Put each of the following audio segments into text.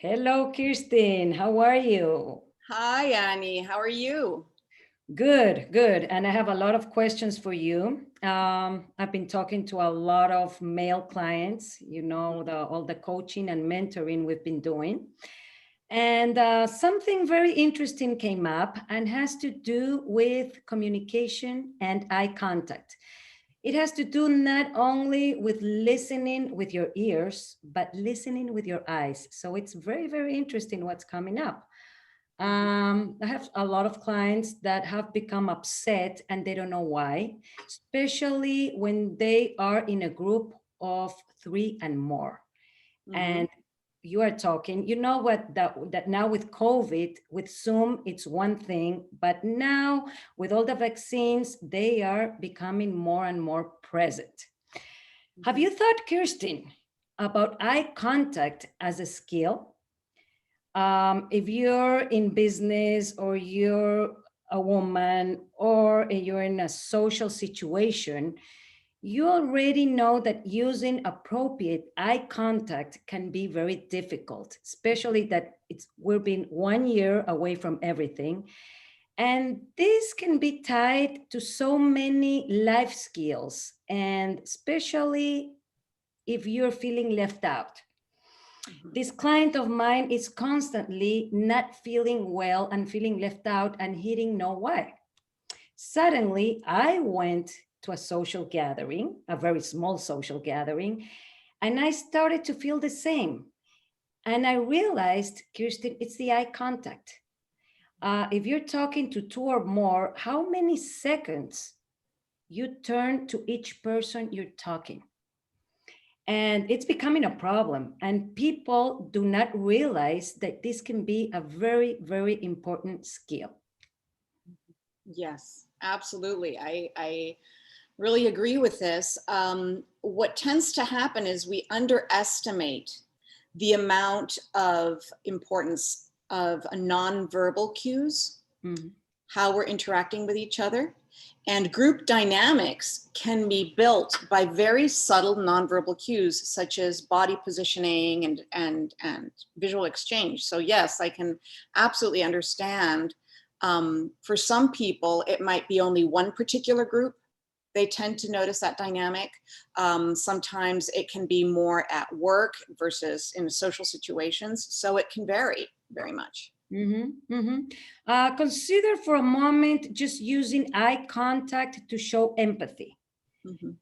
Hello, Kirsten. How are you? Hi, Annie. How are you? Good, good. And I have a lot of questions for you. I've been talking to a lot of male clients, all the coaching and mentoring we've been doing. And something very interesting came up and has to do with communication and eye contact. It has to do not only with listening with your ears, but listening with your eyes. So it's very, very interesting what's coming up. I have a lot of clients that have become upset and they don't know why, especially when they are in a group of three and more. Mm-hmm. And you are talking, you know what, that now with COVID, with Zoom, it's one thing, but now with all the vaccines, they are becoming more and more present. Have you thought, Kirsten, about eye contact as a skill? If you're in business or you're a woman or you're in a social situation, you already know that using appropriate eye contact can be very difficult, especially that we're being 1 year away from everything. And this can be tied to so many life skills, and especially if you're feeling left out. Mm-hmm. This client of mine is constantly not feeling well and feeling left out and he didn't know why. Suddenly, I went to a social gathering, a very small social gathering, and I started to feel the same. And I realized, Kirsten, it's the eye contact. If you're talking to two or more, how many seconds you turn to each person you're talking? And it's becoming a problem. And people do not realize that this can be a very, very important skill. Yes, absolutely. I really agree with this. What tends to happen is we underestimate the amount of importance of a nonverbal cues, Mhm. how we're interacting with each other. And group dynamics can be built by very subtle nonverbal cues, such as body positioning and visual exchange. So yes, I can absolutely understand. For some people, it might be only one particular group. They tend to notice that dynamic. Sometimes it can be more at work versus in social situations. So it can vary very much. Consider for a moment just using eye contact to show empathy. Mhm.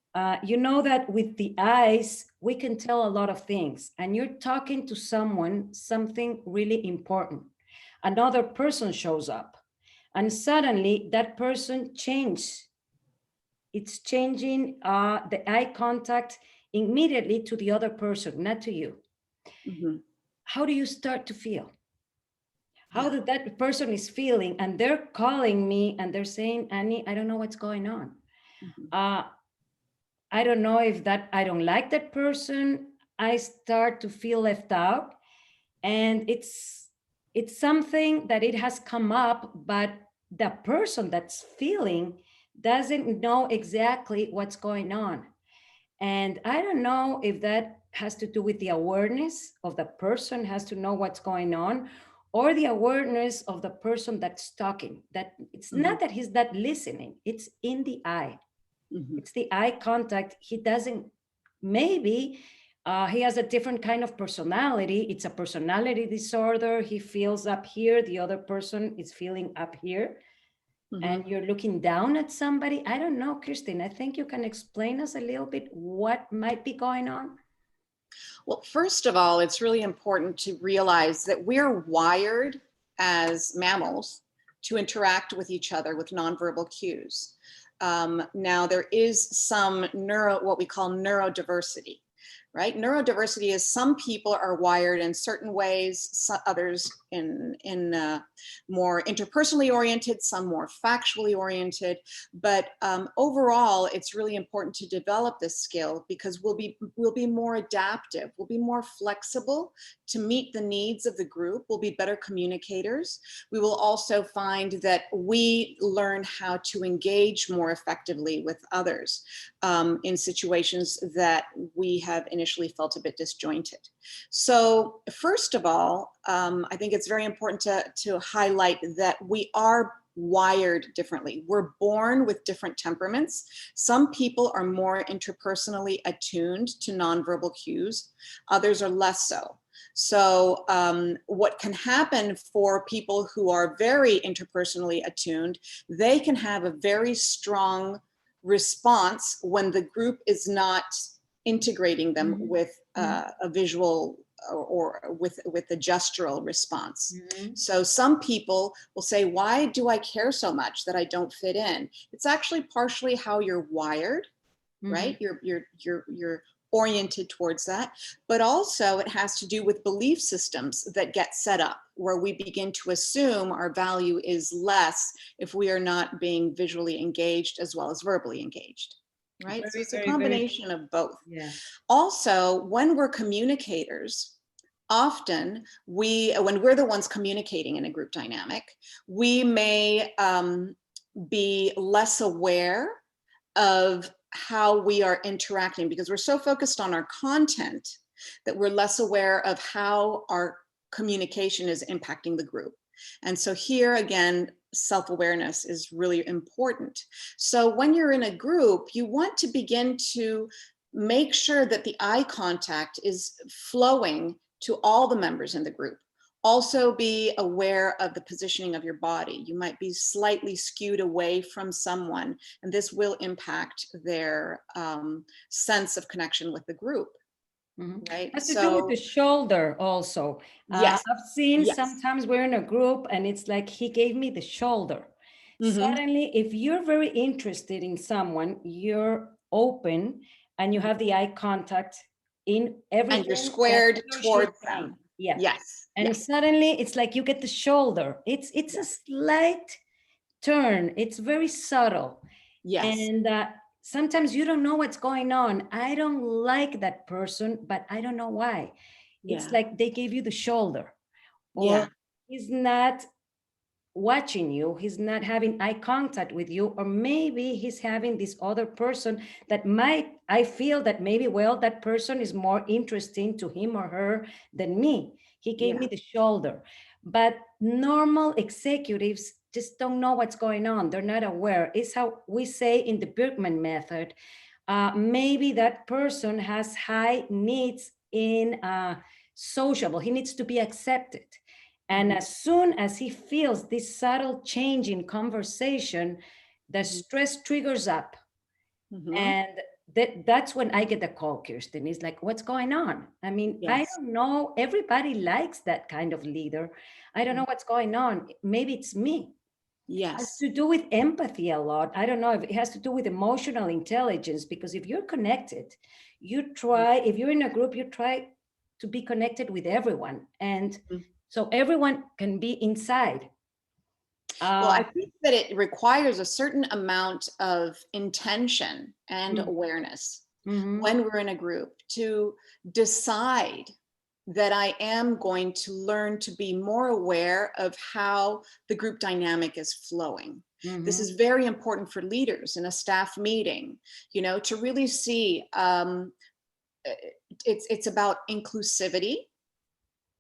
You know that with the eyes, we can tell a lot of things, and you're talking to someone, something really important. Another person shows up, and suddenly that person changes. It's changing the eye contact immediately to the other person, not to you. Mhm. How do you start to feel? How Yeah. that person is feeling? And they're calling me and they're saying, Annie, I don't know what's going on. Mhm. Uh, I don't know if that I don't like that person. I start to feel left out. And it's something that it has come up, but the person that's feeling doesn't know exactly what's going on. And I don't know if that has to do with the awareness of the person has to know what's going on, or the awareness of the person that's talking. That it's Mhm. not that he's not listening, it's in the eye. Mhm. It's the eye contact. He doesn't, maybe he has a different kind of personality. It's a personality disorder. He feels up here, the other person is feeling up here, Mhm. and you're looking down at somebody. I don't know, Christine. I think you can explain us a little bit what might be going on. Well, first of all, it's really important to realize that we're wired as mammals to interact with each other with nonverbal cues. Now, there is some what we call neurodiversity, right? Neurodiversity is some people are wired in certain ways, others in more interpersonally oriented, some more factually oriented. But overall, it's really important to develop this skill because we'll be more adaptive, we'll be more flexible to meet the needs of the group. We'll be better communicators. We will also find that we learn how to engage more effectively with others. in situations that we have initially felt a bit disjointed. So first of all, I think it's very important to highlight that we are wired differently. We're born with different temperaments. Some people are more interpersonally attuned to nonverbal cues, others are less so. So what can happen for people who are very interpersonally attuned, they can have a very strong response when the group is not integrating them with a visual or with a gestural response. So some people will say, why do I care so much that I don't fit in? It's actually partially how you're wired, right? You're oriented towards that, but also it has to do with belief systems that get set up where we begin to assume our value is less if we are not being visually engaged as well as verbally engaged, right? So it's a combination of both. Yeah. Also, when we're communicators, often when we're the ones communicating in a group dynamic, we may be less aware of how we are interacting because we're so focused on our content that we're less aware of how our communication is impacting the group. And so here again, self-awareness is really important. So when you're in a group, you want to begin to make sure that the eye contact is flowing to all the members in the group. Also be aware of the positioning of your body. You might be slightly skewed away from someone, and this will impact their sense of connection with the group. Right? Has to do with the shoulder also. Yes. I've seen Yes. sometimes we're in a group and it's like he gave me the shoulder. Suddenly, if you're very interested in someone, you're open and you have the eye contact in everything. And you're squared towards them. Yeah. Yes. And yes. suddenly it's like you get the shoulder. It's a slight turn. It's very subtle. Yes. And sometimes you don't know what's going on. I don't like that person, but I don't know why. It's like they gave you the shoulder, or he's not watching you, he's not having eye contact with you, or maybe he's having this other person that I feel that maybe, well, that person is more interesting to him or her than me. He gave me the shoulder. But normal executives just don't know what's going on. They're not aware. It's how we say in the Berkman method, maybe that person has high needs in sociable. He needs to be accepted. And as soon as he feels this subtle change in conversation, the stress triggers up. And that's when I get the call, Kirsten. It's like, what's going on? I mean, I don't know. Everybody likes that kind of leader. I don't know what's going on. Maybe it's me. Yes. It has to do with empathy a lot. I don't know if it has to do with emotional intelligence, because if you're connected, if you're in a group, you try to be connected with everyone. And so everyone can be inside. Well, I think that it requires a certain amount of intention and awareness when we're in a group to decide that I am going to learn to be more aware of how the group dynamic is flowing. This is very important for leaders in a staff meeting, to really see it's about inclusivity.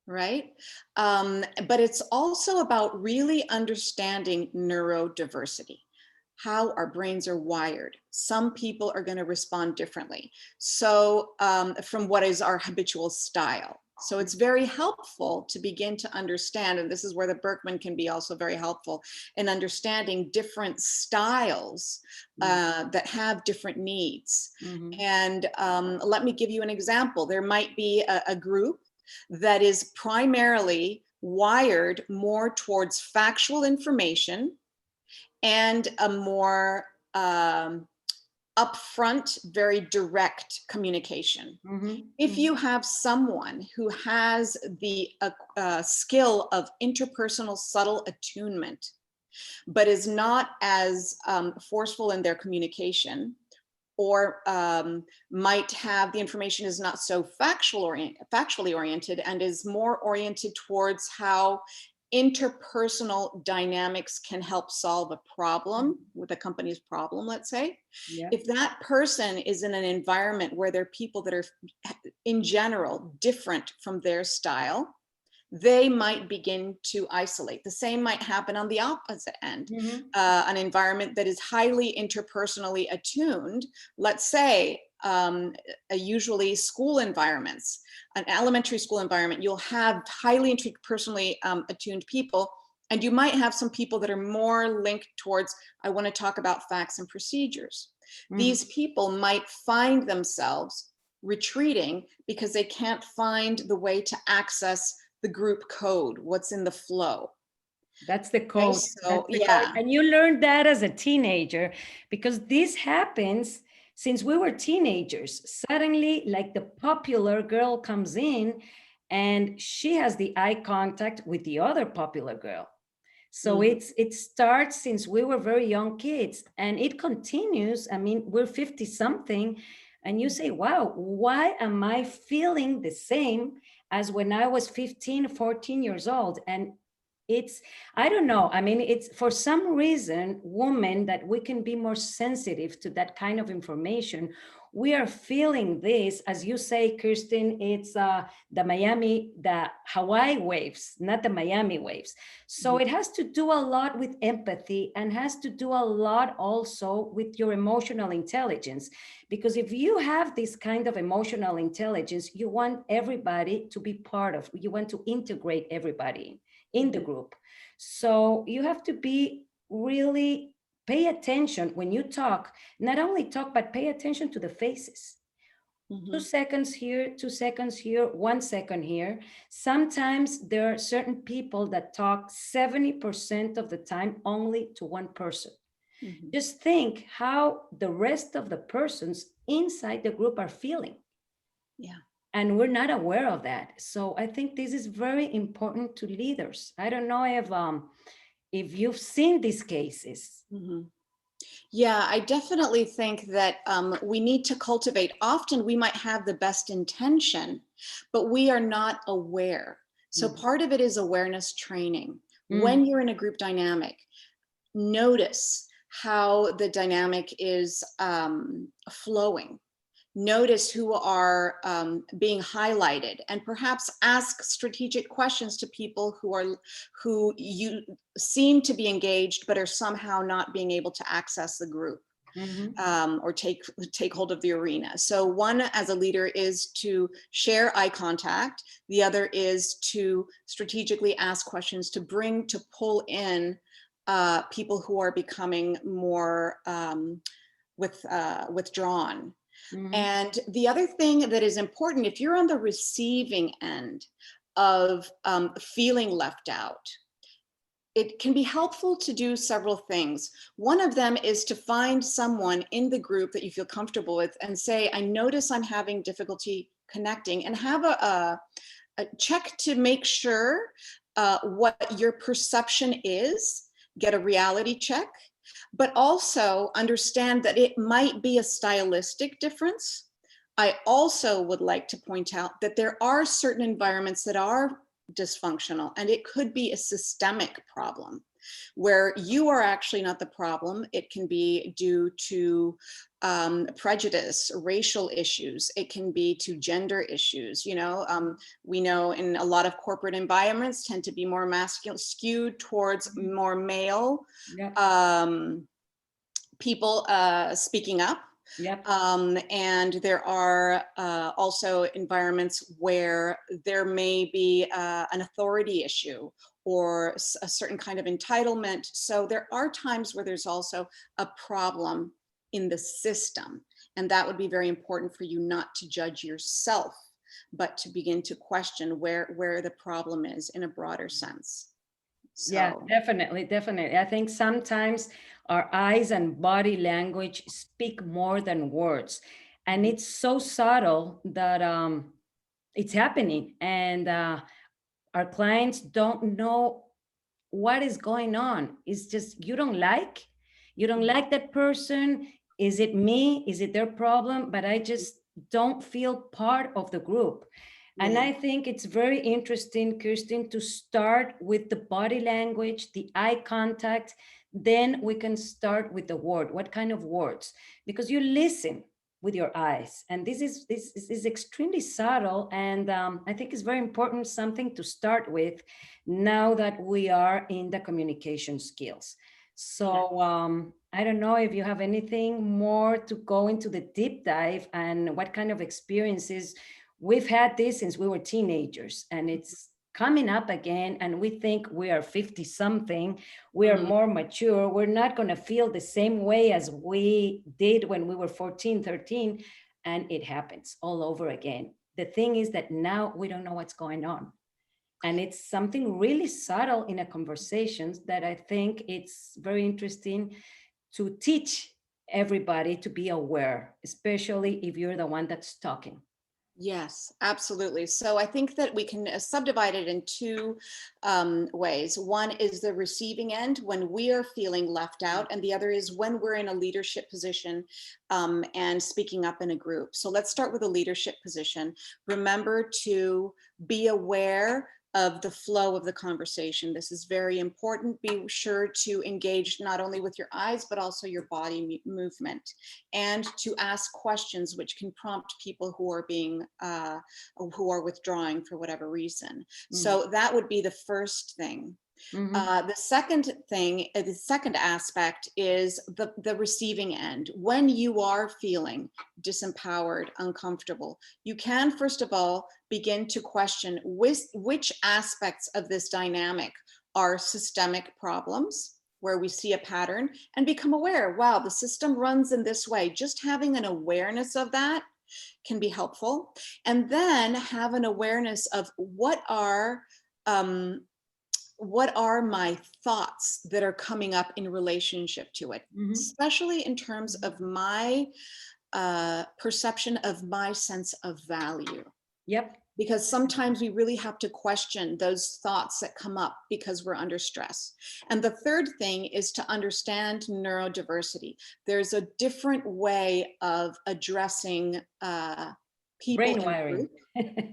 Right? But it's also about really understanding neurodiversity, how our brains are wired. Some people are going to respond differently. So from what is our habitual style. So it's very helpful to begin to understand, and this is where the Berkman can be also very helpful in understanding different styles that have different needs. And let me give you an example. There might be a group that is primarily wired more towards factual information and a more upfront, very direct communication. If you have someone who has the skill of interpersonal subtle attunement, but is not as forceful in their communication, or might have the information is not so factually oriented and is more oriented towards how interpersonal dynamics can help solve a problem with a company's problem, let's say. Yeah. If that person is in an environment where there are people that are in general different from their style, they might begin to isolate. The same might happen on the opposite end. An environment that is highly interpersonally attuned, let's say usually school environments, an elementary school environment, you'll have highly interpersonally attuned people, and you might have some people that are more linked towards, I want to talk about facts and procedures. These people might find themselves retreating because they can't find the way to access the group code, what's in the flow. That's the code. Okay, so, That's the yeah. code. And you learned that as a teenager, because this happens since we were teenagers. Suddenly, like, the popular girl comes in and she has the eye contact with the other popular girl. So it starts since we were very young kids, and it continues. I mean, we're 50 something, and you say, wow, why am I feeling the same as when I was 15, 14 years old? And it's, I don't know. I mean, it's for some reason, women, that we can be more sensitive to that kind of information. We are feeling this, as you say, Kirsten, it's the Hawaii waves, not the Miami waves. So it has to do a lot with empathy, and has to do a lot also with your emotional intelligence. Because if you have this kind of emotional intelligence, you want everybody to be part of, you want to integrate everybody in the group. So you have to be really pay attention when you talk, not only talk, but pay attention to the faces. 2 seconds here, 2 seconds here, 1 second here. Sometimes there are certain people that talk 70% of the time only to one person. Just think how the rest of the persons inside the group are feeling. Yeah. And we're not aware of that. So I think this is very important to leaders. I don't know if you've seen these cases. Yeah, I definitely think that we need to cultivate. Often we might have the best intention, but we are not aware. So part of it is awareness training. When you're in a group dynamic, notice how the dynamic is flowing. Notice who are being highlighted, and perhaps ask strategic questions to people who you seem to be engaged but are somehow not being able to access the group or take hold of the arena. So one, as a leader, is to share eye contact. The other is to strategically ask questions to pull in people who are becoming more withdrawn. And the other thing that is important, if you're on the receiving end of feeling left out, it can be helpful to do several things. One of them is to find someone in the group that you feel comfortable with and say, I notice I'm having difficulty connecting, and have a check to make sure what your perception is, get a reality check, but also understand that it might be a stylistic difference. I also would like to point out that there are certain environments that are dysfunctional, and it could be a systemic problem where you are actually not the problem. It can be due to prejudice, racial issues. It can be to gender issues. You know, we know in a lot of corporate environments tend to be more masculine, skewed towards more male people speaking up. And there are also environments where there may be an authority issue or a certain kind of entitlement. So there are times where there's also a problem in the system. And that would be very important for you not to judge yourself, but to begin to question where the problem is in a broader sense. So. Yeah, definitely, definitely. I think sometimes our eyes and body language speak more than words. And it's so subtle that it's happening. And our clients don't know what is going on. It's just, you don't like that person. Is it me? Is it their problem? But I just don't feel part of the group. And Yeah. I think it's very interesting, Kirsten, to start with the body language, the eye contact, then we can start with the word. What kind of words? Because you listen with your eyes, and this is extremely subtle, and I think it's very important, something to start with now that we are in the communication skills. So I don't know if you have anything more to go into the deep dive and what kind of experiences. We've had this since we were teenagers, and it's coming up again, and we think we are 50 something, we are Mhm. more mature, we're not going to feel the same way as we did when we were 14, 13, and it happens all over again. The thing is that now we don't know what's going on, and it's something really subtle in a conversation that I think it's very interesting to teach everybody to be aware, especially if you're the one that's talking. Yes, absolutely. So I think that we can subdivide it in two ways. One is the receiving end when we are feeling left out, and the other is when we're in a leadership position and speaking up in a group. So let's start with a leadership position. Remember to be aware of the flow of the conversation. This is very important. Be sure to engage not only with your eyes, but also your body movement, and to ask questions which can prompt people who are being who are withdrawing for whatever reason. So that would be the first thing. The second thing, the second aspect is the receiving end. When you are feeling disempowered, uncomfortable, you can, first of all, begin to question which aspects of this dynamic are systemic problems, where we see a pattern, and become aware, wow, the system runs in this way. Just having an awareness of that can be helpful. And then have an awareness of what are my thoughts that are coming up in relationship to it, especially in terms of my perception of my sense of value. Yep. Because sometimes we really have to question those thoughts that come up because we're under stress. And the third thing is to understand neurodiversity. There's a different way of addressing people Brain in a wiring. group.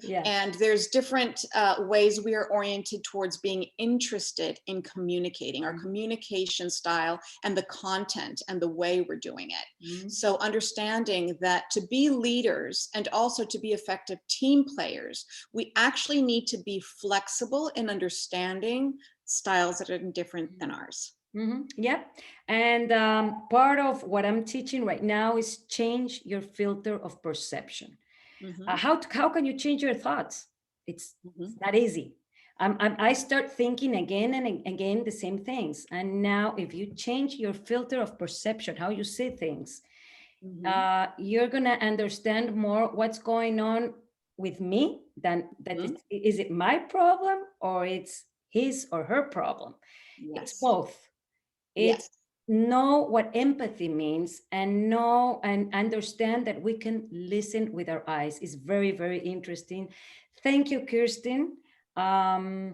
Yeah. And there's different ways we are oriented towards being interested in communicating, our communication style and the content and the way we're doing it. So understanding that to be leaders and also to be effective team players, we actually need to be flexible in understanding styles that are different than ours. Yep. And part of what I'm teaching right now is change your filter of perception. How can you change your thoughts? It's not easy. I start thinking again and again the same things. And now if you change your filter of perception, how you see things, you're going to understand more what's going on with me than that. Is it my problem or it's his or her problem? Yes. It's both. It's know what empathy means and know and understand that we can listen with our eyes is very, very interesting. Thank you, Kirsten. I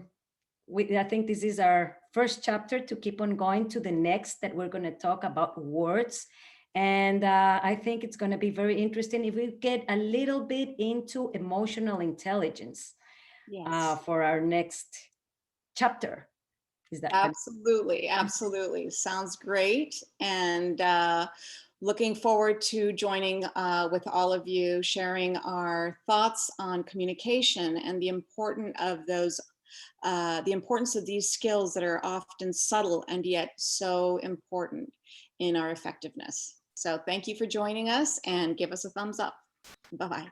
think this is our first chapter to keep on going to the next that we're going to talk about words. And I think it's going to be very interesting if we get a little bit into emotional intelligence for our next chapter. Is that absolutely, absolutely. Sounds great. And looking forward to joining with all of you, sharing our thoughts on communication and the importance of those, the importance of these skills that are often subtle and yet so important in our effectiveness. So thank you for joining us, and give us a thumbs up. Bye-bye.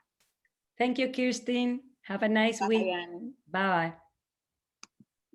Thank you, Kirsten. Have a nice week. Bye.